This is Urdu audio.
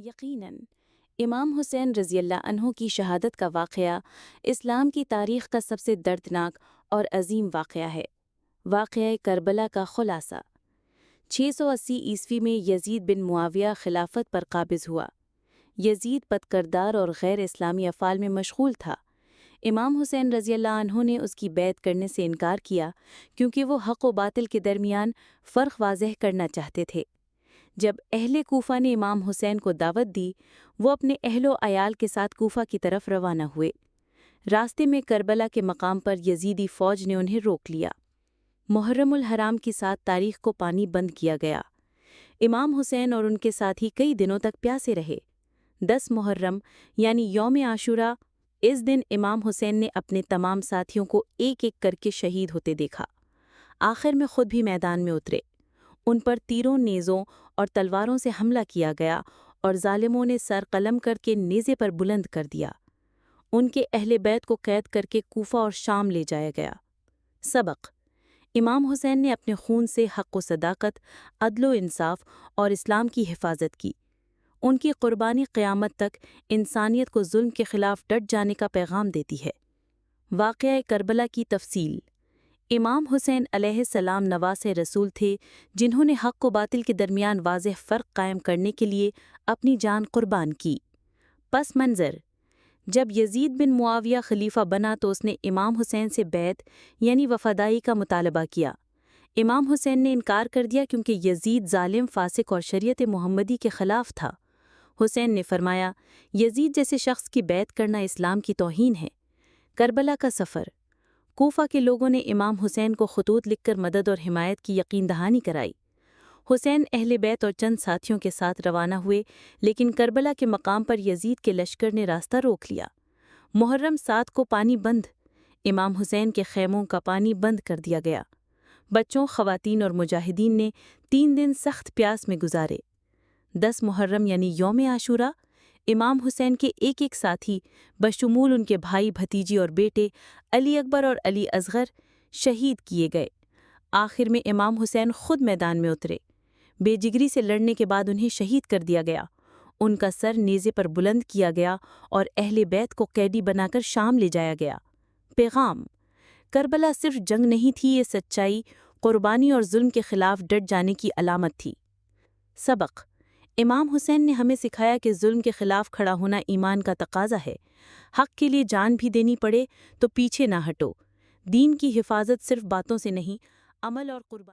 یقیناً امام حسین رضی اللہ عنہ کی شہادت کا واقعہ اسلام کی تاریخ کا سب سے دردناک اور عظیم واقعہ ہے۔ واقعہ کربلا کا خلاصہ 680 عیسوی میں یزید بن معاویہ خلافت پر قابض ہوا۔ یزید بد کردار اور غیر اسلامی افعال میں مشغول تھا۔ امام حسین رضی اللہ عنہ نے اس کی بیعت کرنے سے انکار کیا کیونکہ وہ حق و باطل کے درمیان فرق واضح کرنا چاہتے تھے۔ جب اہل کوفہ نے امام حسین کو دعوت دی، وہ اپنے اہل و عیال کے ساتھ کوفہ کی طرف روانہ ہوئے۔ راستے میں کربلا کے مقام پر یزیدی فوج نے انہیں روک لیا۔ محرم الحرام کی 7 تاریخ کو پانی بند کیا گیا۔ امام حسین اور ان کے ساتھی کئی دنوں تک پیاسے رہے۔ 10 محرم یعنی یوم عاشوراء، اس دن امام حسین نے اپنے تمام ساتھیوں کو ایک ایک کر کے شہید ہوتے دیکھا۔ آخر میں خود بھی میدان میں اترے۔ ان پر تیروں، نیزوں اور تلواروں سے حملہ کیا گیا اور ظالموں نے سر قلم کر کے نیزے پر بلند کر دیا۔ ان کے اہل بیت کو قید کر کے کوفہ اور شام لے جایا گیا۔ سبق: امام حسین نے اپنے خون سے حق و صداقت، عدل و انصاف اور اسلام کی حفاظت کی۔ ان کی قربانی قیامت تک انسانیت کو ظلم کے خلاف ڈٹ جانے کا پیغام دیتی ہے۔ واقعہ کربلا کی تفصیل: امام حسین علیہ السلام نواسۂ رسول تھے جنہوں نے حق و باطل کے درمیان واضح فرق قائم کرنے کے لیے اپنی جان قربان کی۔ پس منظر: جب یزید بن معاویہ خلیفہ بنا تو اس نے امام حسین سے بیعت یعنی وفاداری کا مطالبہ کیا۔ امام حسین نے انکار کر دیا کیونکہ یزید ظالم، فاسق اور شریعت محمدی کے خلاف تھا۔ حسین نے فرمایا، یزید جیسے شخص کی بیعت کرنا اسلام کی توہین ہے۔ کربلا کا سفر: کوفہ کے لوگوں نے امام حسین کو خطوط لکھ کر مدد اور حمایت کی یقین دہانی کرائی۔ حسین اہل بیت اور چند ساتھیوں کے ساتھ روانہ ہوئے، لیکن کربلا کے مقام پر یزید کے لشکر نے راستہ روک لیا۔ محرم 7 کو پانی بند، امام حسین کے خیموں کا پانی بند کر دیا گیا۔ بچوں، خواتین اور مجاہدین نے 3 دن سخت پیاس میں گزارے۔ 10 محرم یعنی یوم عاشوراء، امام حسین کے ایک ایک ساتھی بشمول ان کے بھائی، بھتیجی اور بیٹے علی اکبر اور علی اصغر شہید کیے گئے۔ آخر میں امام حسین خود میدان میں اترے۔ بے جگری سے لڑنے کے بعد انہیں شہید کر دیا گیا۔ ان کا سر نیزے پر بلند کیا گیا اور اہل بیت کو قیدی بنا کر شام لے جایا گیا۔ پیغام: کربلا صرف جنگ نہیں تھی، یہ سچائی، قربانی اور ظلم کے خلاف ڈٹ جانے کی علامت تھی۔ سبق: امام حسین نے ہمیں سکھایا کہ ظلم کے خلاف کھڑا ہونا ایمان کا تقاضا ہے۔ حق کے لیے جان بھی دینی پڑے تو پیچھے نہ ہٹو۔ دین کی حفاظت صرف باتوں سے نہیں، عمل اور قربانی